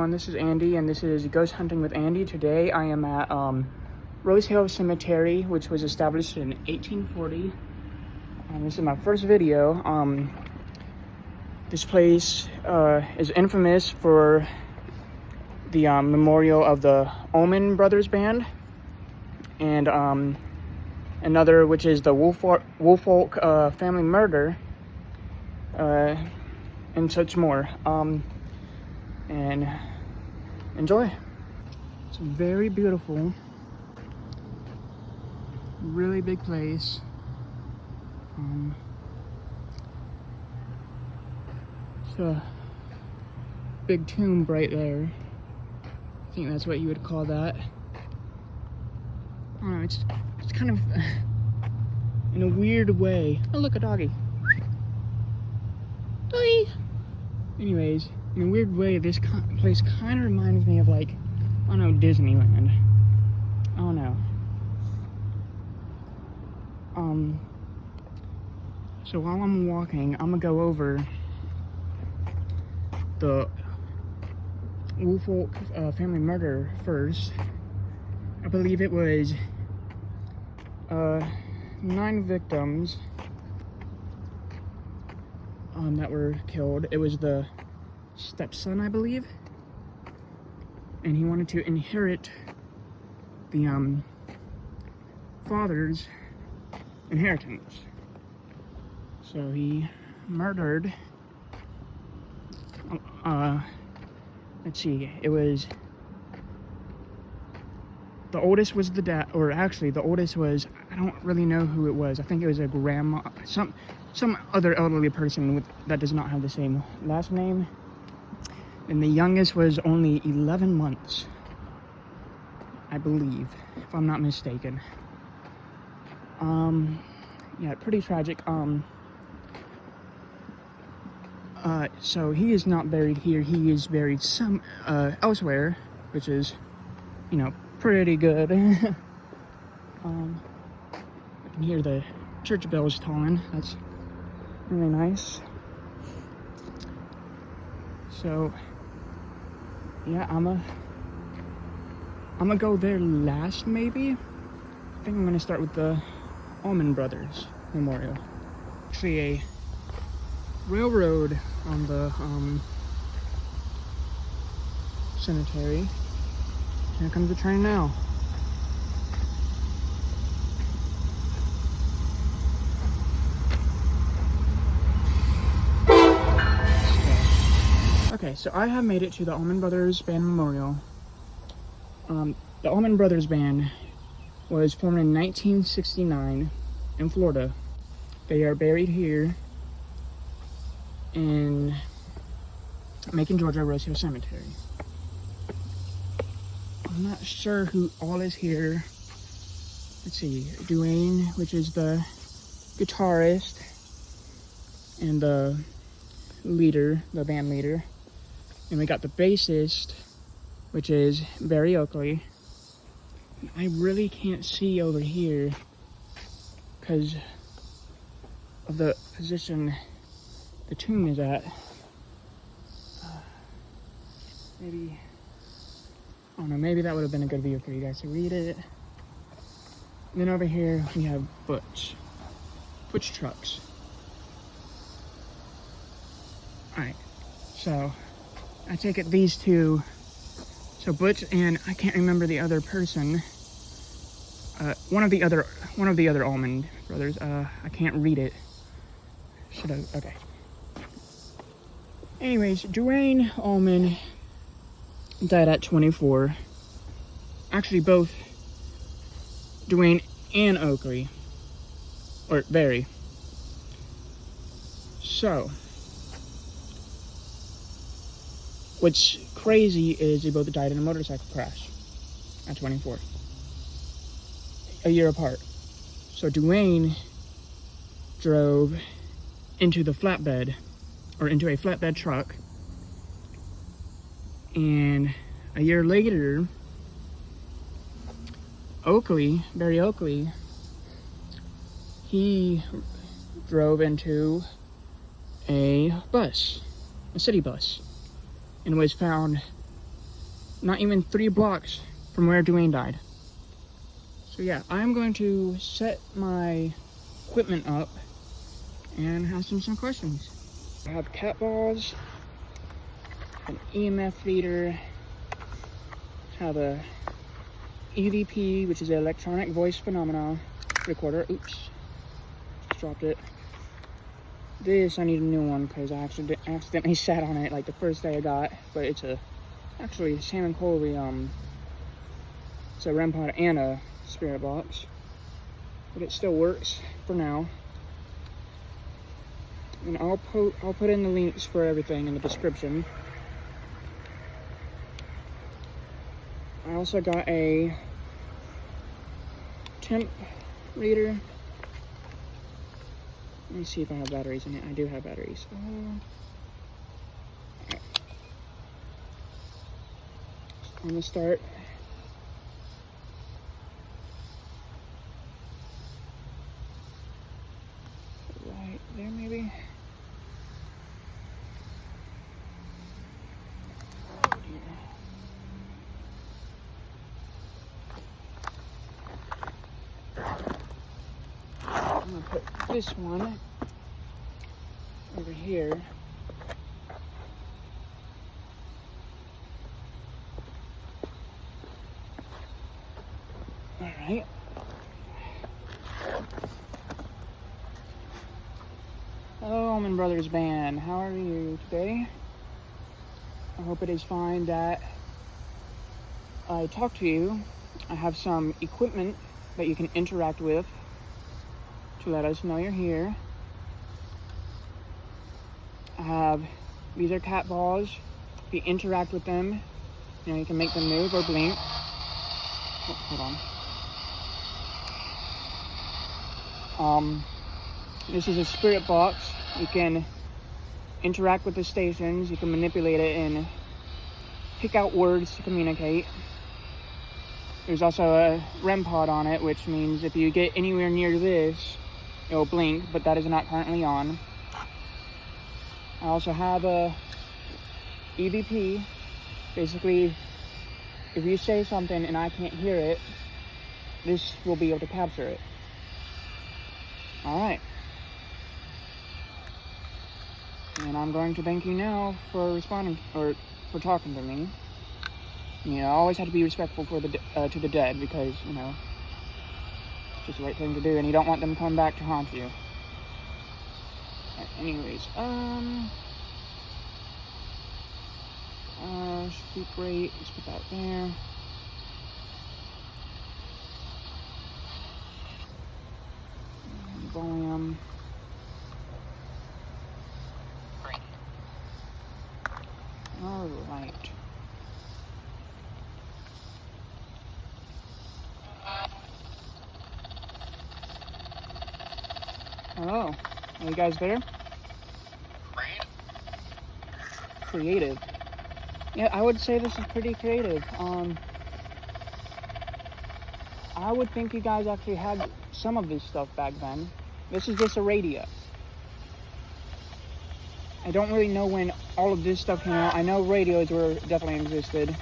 everyone, this is Andy and this is Ghost Hunting with Andy. Today I am at Rose Hill Cemetery, which was established in 1840, and this is my first video. This place is infamous for the memorial of the Allman Brothers Band, and another, which is the Woolfolk Family murder, and such more. And enjoy. It's very beautiful, really big place. It's a big tomb right there. I think that's what you would call that. I don't know, it's kind of in a weird way. Oh, look, a doggy. Doggy. Anyways, in a weird way, this place kind of reminds me of, like, I don't know, Disneyland. I don't know. So while I'm walking, I'm gonna go over the Woolfolk family murder first. I believe it was 9 victims that were killed. It was the stepson, I believe, and he wanted to inherit the father's inheritance. So he murdered, let's see, it was, the oldest was the dad, or actually the oldest was, I don't really know who it was. I think it was a grandma, some other elderly person that does not have the same last name. And the youngest was only 11 months, I believe, if I'm not mistaken. Yeah, pretty tragic. So he is not buried here. He is buried elsewhere, which is, you know, pretty good. I can hear the church bells tolling. That's really nice. So yeah, I'm gonna go there last, maybe. I think I'm gonna start with the Allman Brothers Memorial. Actually, a railroad on the cemetery. Here comes the train now. Okay, so I have made it to the Allman Brothers Band Memorial. The Allman Brothers Band was formed in 1969 in Florida. They are buried here in Macon, Georgia, Rose Hill Cemetery. I'm not sure who all is here. Let's see, Dwayne, which is the guitarist and the leader, the band leader. And we got the bassist, which is Barry Oakley. I really can't see over here because of the position the tomb is at. Maybe, I don't know, maybe that would have been a good view for you guys to read it. And then over here we have Butch Trucks. Alright, so I take it these two, so Butch and I can't remember the other person, one of the other Allman brothers, I can't read it. Should have, okay. Anyways, Dwayne Allman died at 24. Actually, both Dwayne and Oakley, or Barry. So, what's crazy is they both died in a motorcycle crash at 24. A year apart. So Dwayne drove into the flatbed, or into a flatbed truck, and a year later, Barry Oakley, he drove into a bus, a city bus, and was found not even 3 blocks from where Dwayne died. So yeah, I'm going to set my equipment up and ask him some questions. I have cat balls, an EMF reader, have a EVP, which is an electronic voice phenomena recorder. Oops, just dropped it. This, I need a new one because I accidentally sat on it like the first day I got, but it's actually Sam and Colby, it's a REM pod and a spirit box, but it still works for now. And I'll put in the links for everything in the description. I also got a temp reader. Let me see if I have batteries in it. I do have batteries. Right. I'm gonna start. Right there, maybe. I'm gonna put this one over here. All right. Hello, Allman Brothers Band. How are you today? I hope it is fine that I talked to you. I have some equipment that you can interact with to let us know you're here. These are cat balls. If you interact with them, you can make them move or blink. Oh, hold on. This is a spirit box. You can interact with the stations. You can manipulate it and pick out words to communicate. There's also a REM pod on it, which means if you get anywhere near this, it will blink, but that is not currently on. I also have a EVP. Basically, if you say something and I can't hear it, this will be able to capture it. Alright. And I'm going to thank you now for responding, or for talking to me. I always have to be respectful for to the dead, because, it's just the right thing to do, and you don't want them to come back to haunt you. Right, anyways, sleep rate, let's put that there. Volume. All right. Hello, are you guys there? Creative. Yeah, I would say this is pretty creative. I would think you guys actually had some of this stuff back then. This is just a radio. I don't really know when all of this stuff came out. I know radios definitely existed.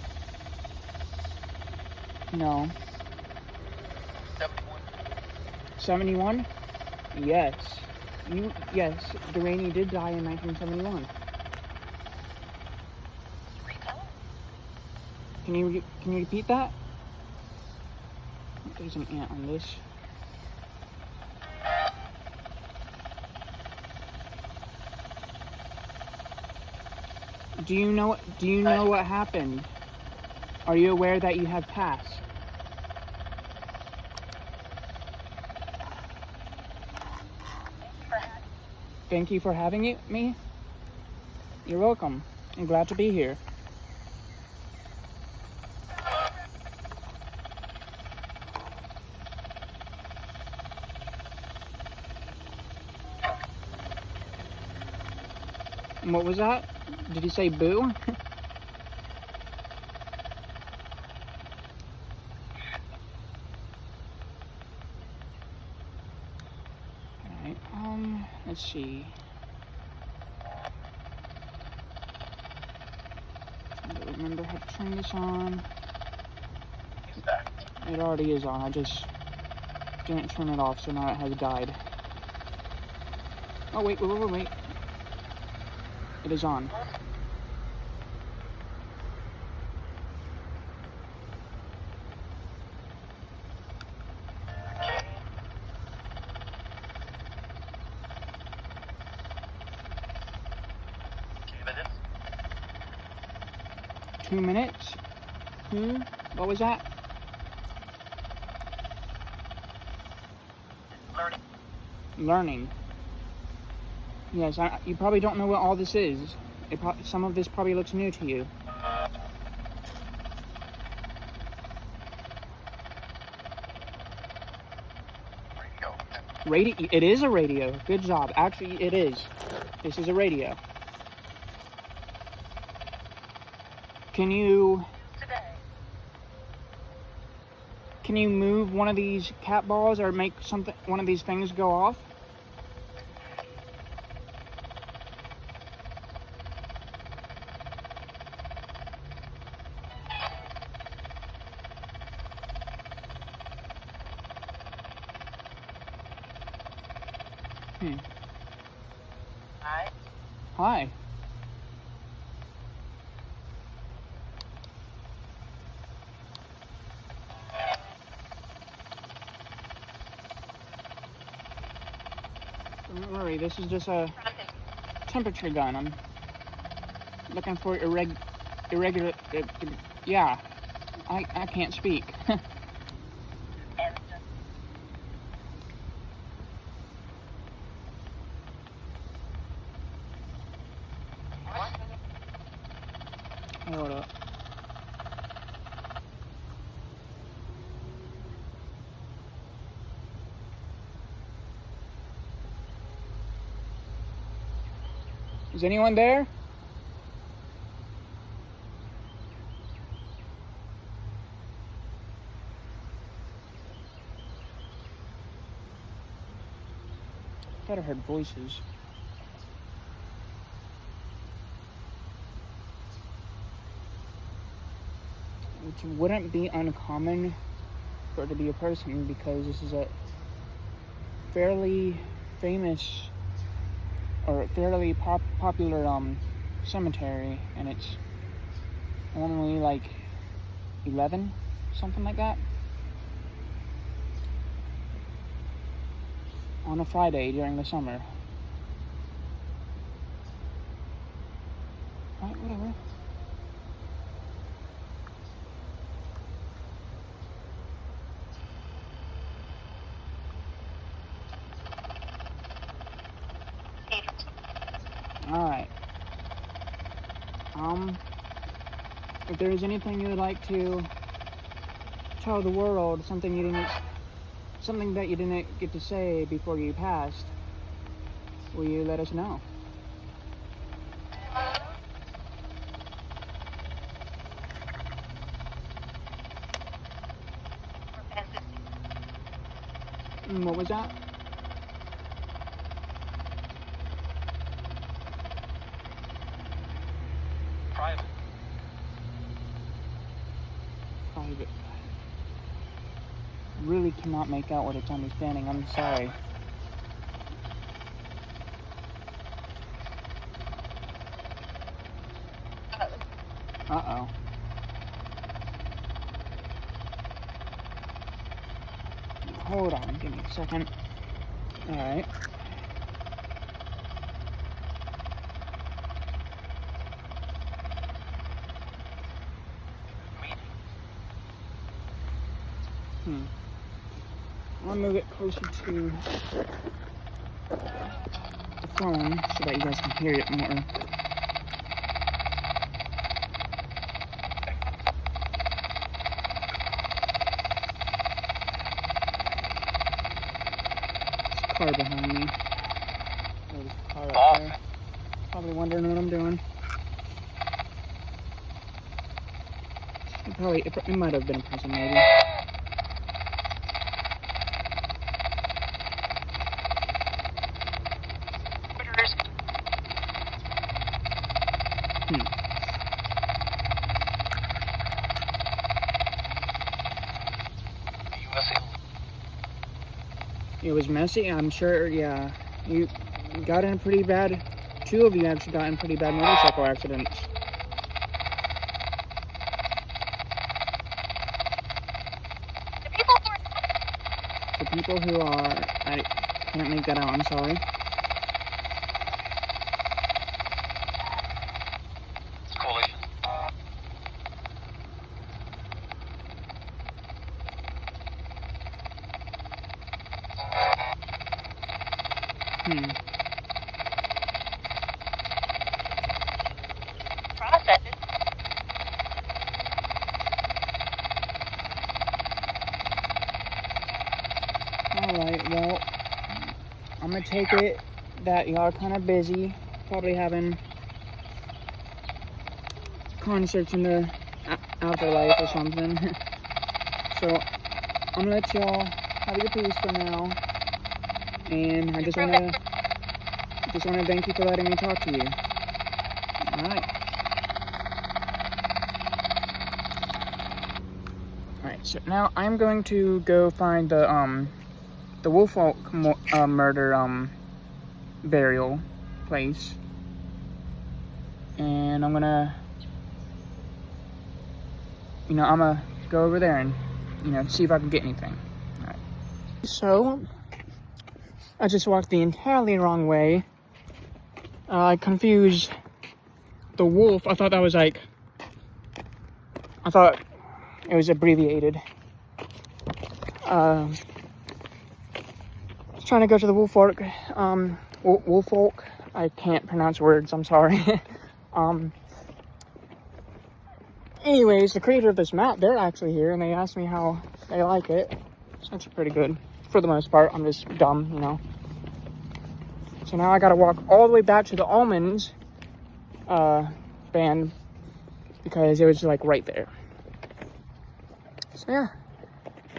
No. 71? Yes. Yes, Delaney did die in 1971. Can you repeat that? There's an ant on this. Do you know what happened? Are you aware that you have passed? Thank you for having me. You're welcome. I'm glad to be here. And what was that? Did you say boo? Alright, let's see. I don't remember how turn this on. It already is on. I just didn't turn it off, so now it has died. Oh, wait. It is on. Two minutes? What was that? Learning. Yes, you probably don't know what all this is. Some of this probably looks new to you. Radio. It is a radio. Good job. Actually, it is. This is a radio. Can you move one of these cat balls or make one of these things go off? Hi. Don't worry, this is just a temperature gun. I'm looking for irregular. Yeah, I can't speak. Hold up. Is anyone there? I thought I heard voices. Which wouldn't be uncommon for it to be a person, because this is a fairly famous or fairly popular cemetery, and it's only like 11, something like that, on a Friday during the summer. Alright, whatever. Alright. If there is anything you would like to tell the world, something that you didn't get to say before you passed, will you let us know? What was that? Private. Really cannot make out what it's understanding. I'm sorry. Uh-oh. Hold on, give me a second. Alright. I'll move it closer to the phone so that you guys can hear it more. There's a car behind me. There's a car up there. Probably wondering what I'm doing. It might have been a person, maybe. It was messy. I'm sure, yeah. You got in a pretty bad, two of you actually got in pretty bad motorcycle accidents. The people who are, I can't make that out, I'm sorry. Colby. Process it. Alright, well, I'm gonna take it that y'all are kind of busy, probably having concerts in the afterlife or something. So, I'm gonna let y'all have your peace for now. And I just wanna thank you for letting me talk to you. Alright. Alright, so now I'm going to go find the Woolfolk murder burial place, and I'm gonna go over there and see if I can get anything. All right. So I just walked the entirely wrong way. I confused the wolf. I thought it was abbreviated. Trying to go to the Woolfolk, Woolfolk, I can't pronounce words, I'm sorry. Anyways, the creator of this map, they're actually here, and they asked me how they like it. It's actually pretty good, for the most part. I'm just dumb, So now I gotta walk all the way back to the Allman's band, because it was like right there. So yeah,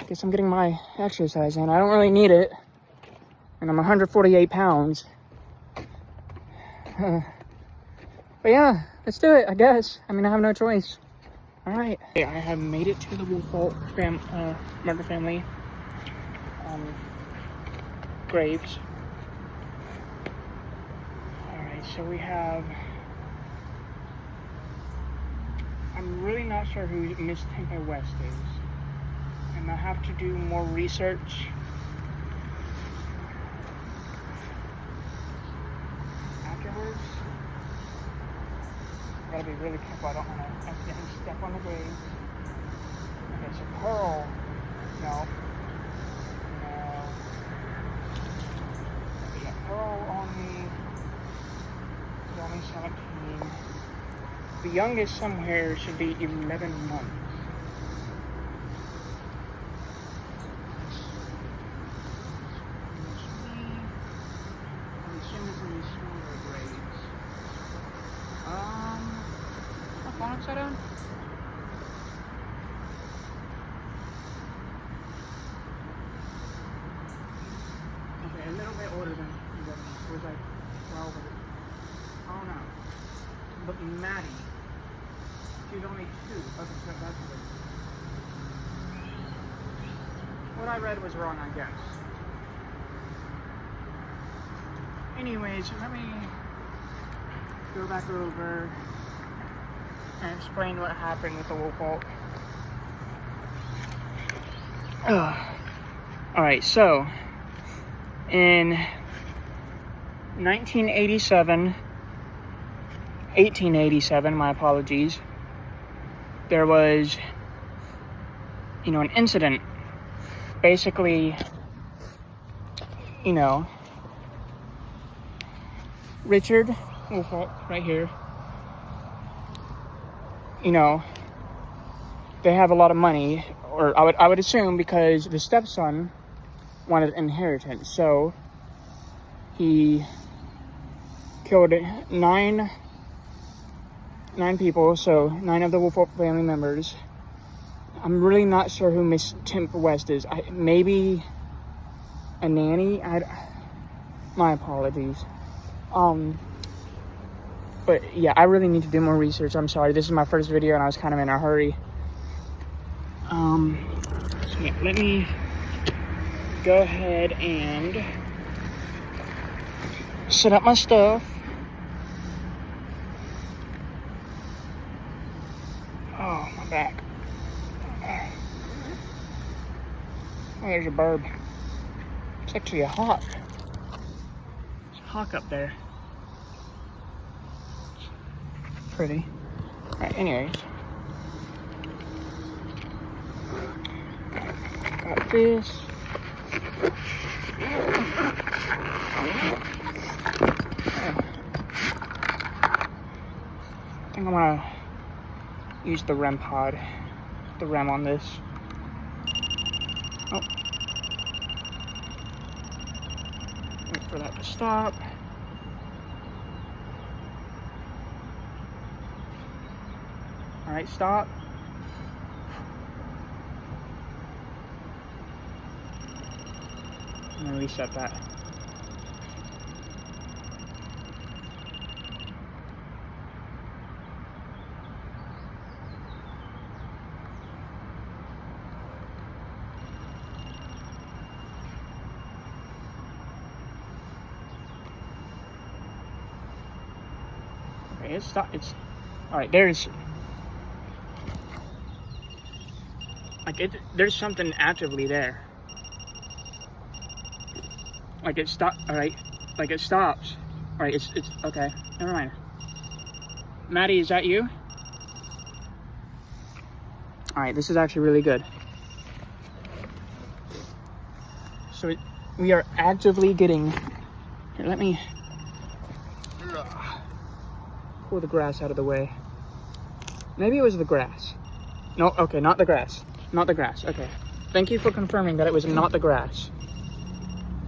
guess I'm getting my exercise in. I don't really need it. And I'm 148 pounds. But yeah, let's do it, I guess. I mean, I have no choice. Alright. I have made it to the Woolfolk murder family graves. Alright, so we have... I'm really not sure who Miss Tempe West is. And I have to do more research. Afterwards, I gotta be really careful. I don't want to accidentally step on the grave. Okay, so Pearl, no. Yeah, Pearl only 17. The youngest somewhere should be 11 months. Upside down? Okay, a little bit older than 11. It was like 12 or... I don't know. But Maddie, she's only 2. Okay, so that's good. What I read was wrong, I guess. Anyways, let me go back over and explain what happened with the Woolfolk. Alright, so in 1887, my apologies, there was, an incident. Basically, Richard Woolfolk, right here, they have a lot of money, or I would assume, because the stepson wanted inheritance, so he killed nine people, so 9 of the Woolfolk family members. I'm really not sure who Miss Tempe West is. Maybe a nanny? My apologies. But yeah, I really need to do more research. I'm sorry, this is my first video and I was kind of in a hurry. So yeah, let me go ahead and set up my stuff. Oh, my back. Oh, there's a bird. It's actually a hawk. There's a hawk up there. Pretty. Alright, anyways. Got this. I think I'm gonna use the R.E.M pod. The R.E.M on this. Oh. Wait for that to stop. Alright, stop. I'm gonna reset that. Okay, it's alright, there's there's something actively there. Like it stops, alright? Like it stops. Alright, it's okay. Never mind. Maddie, is that you? Alright, this is actually really good. So we are actively getting... Here, let me pull the grass out of the way. Maybe it was the grass. No, okay, not the grass. Not the grass, okay. Thank you for confirming that it was not the grass.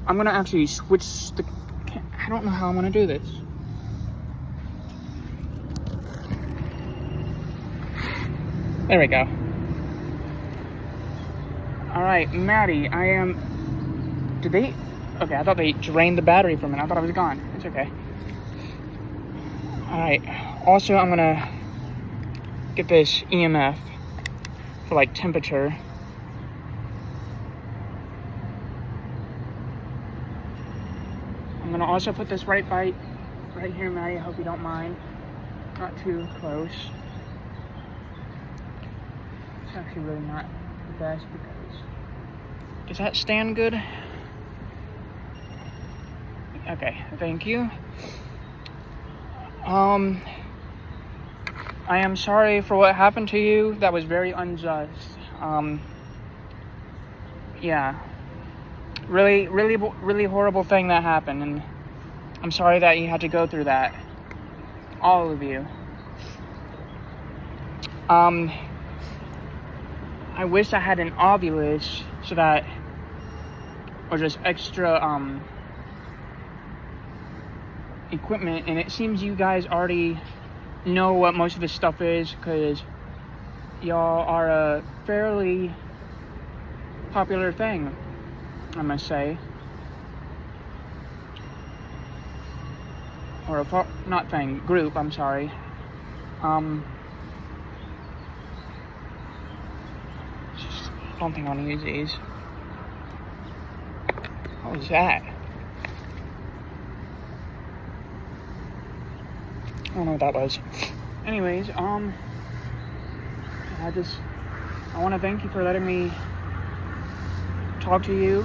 I'm gonna actually switch the... I don't know how I'm gonna do this. There we go. Alright, Maddie, I am... Did they... Okay, I thought they drained the battery from it. I thought it was gone. It's okay. Alright. Also, I'm gonna get this EMF for, like, temperature. I'm gonna also put this right here, Maddie. I hope you don't mind. Not too close. It's actually really not the best because... Does that stand good? Okay, thank you. I am sorry for what happened to you. That was very unjust. Yeah. Really horrible thing that happened, and I'm sorry that you had to go through that. All of you. I wish I had an Ovilus so that, or just extra, equipment, and it seems you guys already know what most of this stuff is, because y'all are a fairly popular thing, I must say. Or a not thing, group, I'm sorry. Just, I don't think I want to use these. What was that? I don't know what that was. Anyways, I want to thank you for letting me talk to you.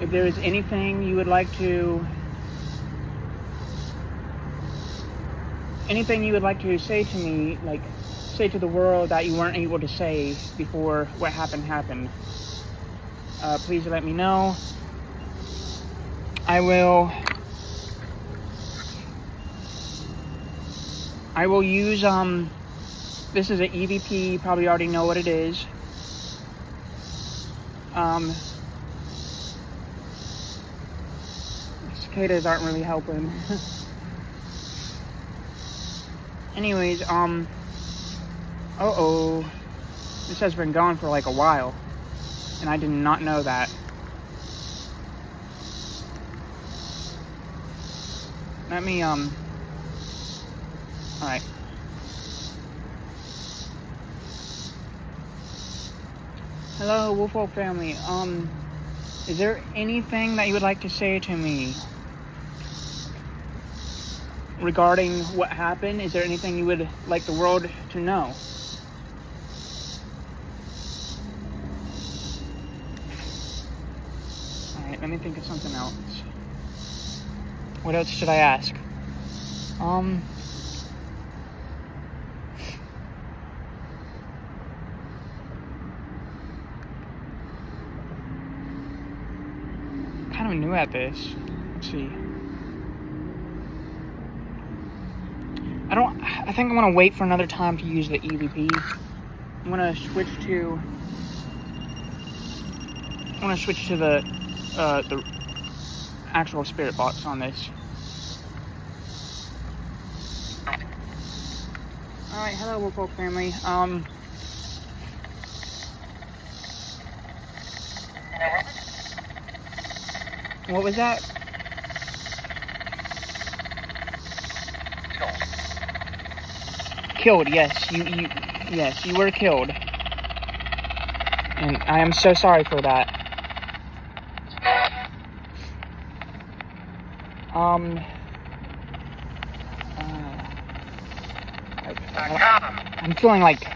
If there is anything you would like to say to me, like say to the world that you weren't able to say before what happened, please let me know. I will use, this is an EVP, you probably already know what it is. Cicadas aren't really helping. Anyways, this has been going for like a while, and I did not know that. Let me, alright. Hello, Woolfolk Family. Is there anything that you would like to say to me regarding what happened? Is there anything you would like the world to know? Alright, let me think of something else. What else should I ask? Kind of new at this. Let's see. I think I'm gonna wait for another time to use the EVP. I'm gonna switch to the actual spirit box on this. Alright, hello Woolfolk Family. What was that? Killed, yes. You were killed. And I am so sorry for that. I'm feeling like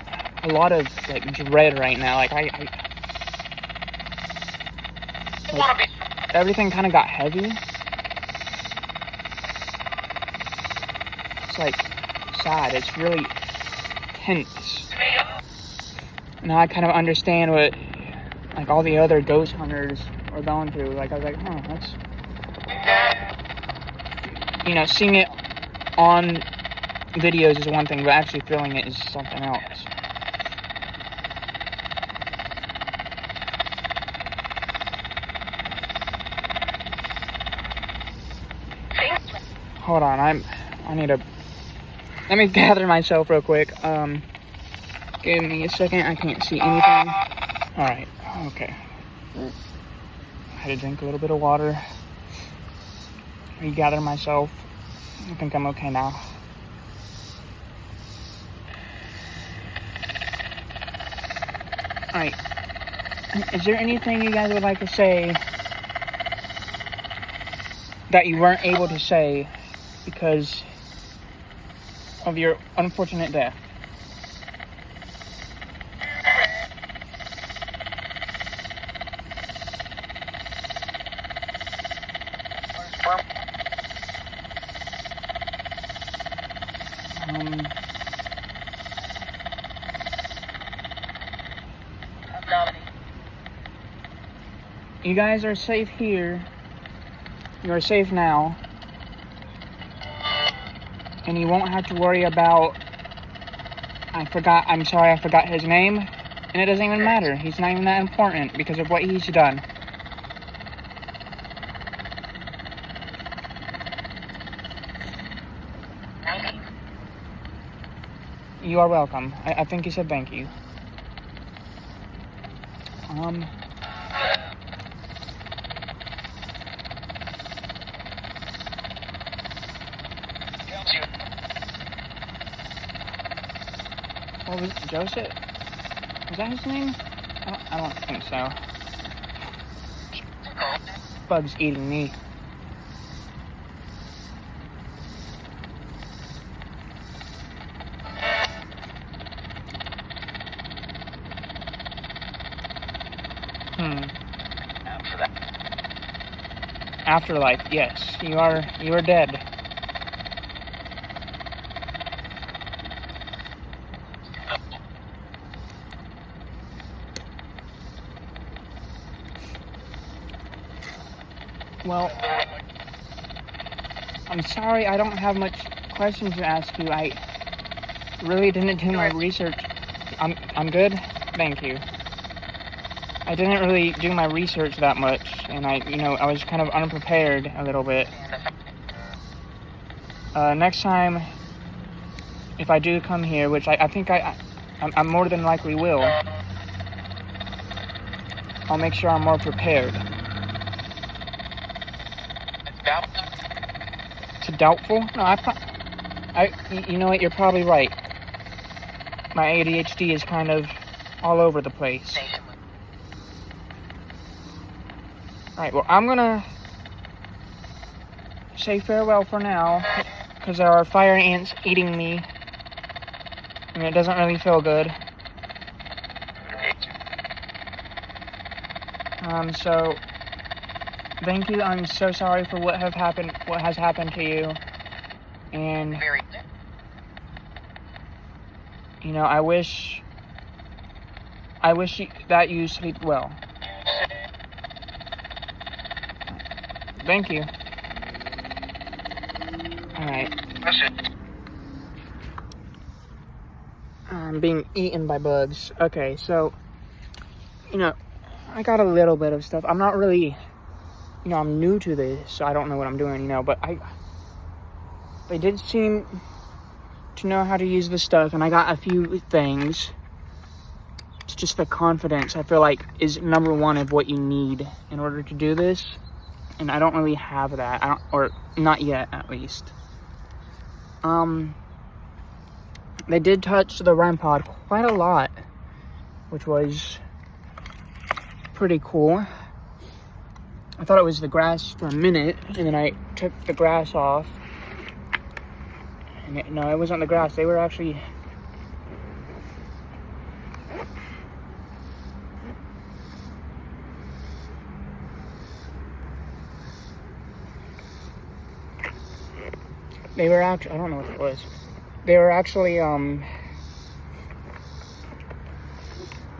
a lot of like dread right now. Like everything kind of got heavy. It's like sad. It's really tense. Now I kind of understand what like all the other ghost hunters are going through. Like I was like, that's, you know, seeing it on videos is one thing, but actually feeling it is something else. Hold on, I need to, let me gather myself real quick. Give me a second, I can't see anything. Alright, okay. I had to drink a little bit of water. Regather myself. I think I'm okay now. Alright. Is there anything you guys would like to say that you weren't able to say because of your unfortunate death? You guys are safe here. You are safe now. And you won't have to worry about, I'm sorry I forgot his name. And it doesn't even matter. He's not even that important because of what he's done. You are welcome. I think he said thank you. What was it, Joseph? Was that his name? I don't think so. Bug's eating me. Afterlife, yes. You are dead. Well, I'm sorry I don't have much questions to ask you. I really didn't do my research. I'm good? Thank you. I didn't really do my research that much, and I was kind of unprepared a little bit. Next time, if I do come here, which I think I'm more than likely will, I'll make sure I'm more prepared. To doubtful? No, you know what, you're probably right. My ADHD is kind of all over the place. Alright, well, I'm gonna say farewell for now, because there are fire ants eating me, and it doesn't really feel good. So, thank you. I'm so sorry for what has happened to you, and, you know, I wish that you sleep well. Thank you. Alright. I'm being eaten by bugs. Okay, so, you know, I got a little bit of stuff. I'm not really, you know, I'm new to this, so I don't know what I'm doing, you know, but they did seem to know how to use this stuff, and I got a few things. It's just the confidence, I feel like, is number one of what you need in order to do this, and I don't really have that, or not yet, at least. They did touch the REM pod quite a lot, which was pretty cool. I thought it was the grass for a minute, and then I took the grass off. And no, it wasn't the grass. They were actually... I don't know what it was. They were actually,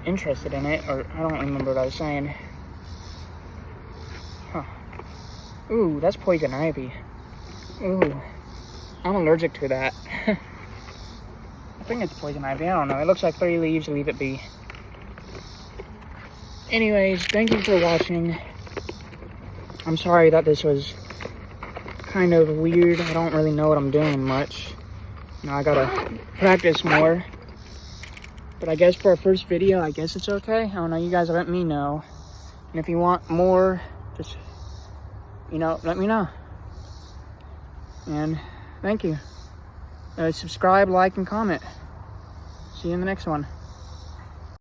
interested in it, or I don't remember what I was saying. Huh. Ooh, that's poison ivy. Ooh, I'm allergic to that. I think it's poison ivy, I don't know. It looks like 3 leaves, leave it be. Anyways, thank you for watching. I'm sorry that this was kind of weird. I don't really know what I'm doing much. Now I gotta practice more. But I guess for a first video, I guess it's okay. I don't know, you guys let me know. And if you want more, just, you know, let me know. And thank you. Subscribe, like, and comment. See you in the next one.